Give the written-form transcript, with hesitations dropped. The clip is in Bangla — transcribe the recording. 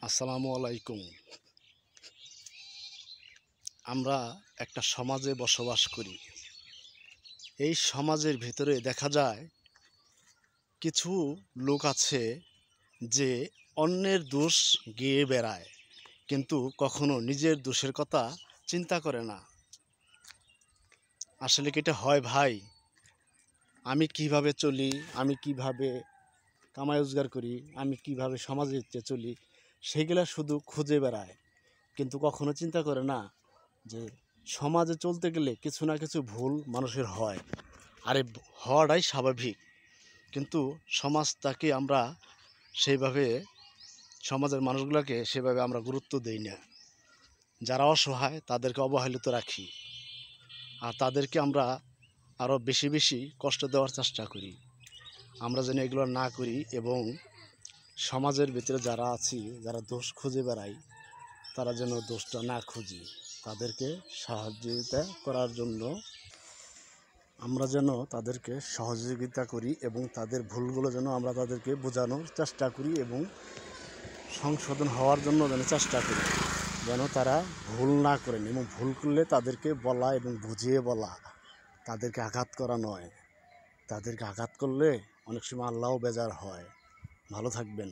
আসসালামু আলাইকুম। আমরা একটা সমাজে বসবাস করি। এই সমাজের ভিতরে দেখা যায় কিছু লোক আছে যে অন্যের দোষ গেয়ে বেড়ায়, কিন্তু কখনো নিজের দোষের কথা চিন্তা করে না। আসলে কি এটা হয় ভাই? আমি কিভাবে চলি, আমি কিভাবে কামাই রোজগার করি, আমি কিভাবে সমাজে চলি, সেগুলা শুধু খুঁজে বেড়ায়, কিন্তু কখনো চিন্তা করে না যে সমাজে চলতে গেলে কিছু না কিছু ভুল মানুষের হয়। আর এই হওয়াটাই স্বাভাবিক, কিন্তু সমাজটাকে আমরা সেইভাবে, সমাজের মানুষগুলোকে সেভাবে আমরা গুরুত্ব দেই না। যারা অসহায় তাদেরকে অবহেলিত রাখি, আর তাদেরকে আমরা আরও বেশি বেশি কষ্ট দেওয়ার চেষ্টা করি। আমরা যেন এগুলো না করি এবং সমাজের ভিতরে যারা আছি, যারা দোষ খুঁজে বেড়াই, তারা যেন দোষটা না খুঁজি। তাদেরকে সহযোগিতা করার জন্য আমরা যেন তাদেরকে সহযোগিতা করি এবং তাদের ভুলগুলো যেন আমরা তাদেরকে বোঝানোর চেষ্টা করি এবং সংশোধন হওয়ার জন্য যেন চেষ্টা করি, যেন তারা ভুল না করেন। এবং ভুল করলে তাদেরকে বলা এবং বুঝিয়ে বলা, তাদেরকে আঘাত করা নয়। তাদেরকে আঘাত করলে অনেক সময় আল্লাহও বেজার হয়। ভালো থাকবেন।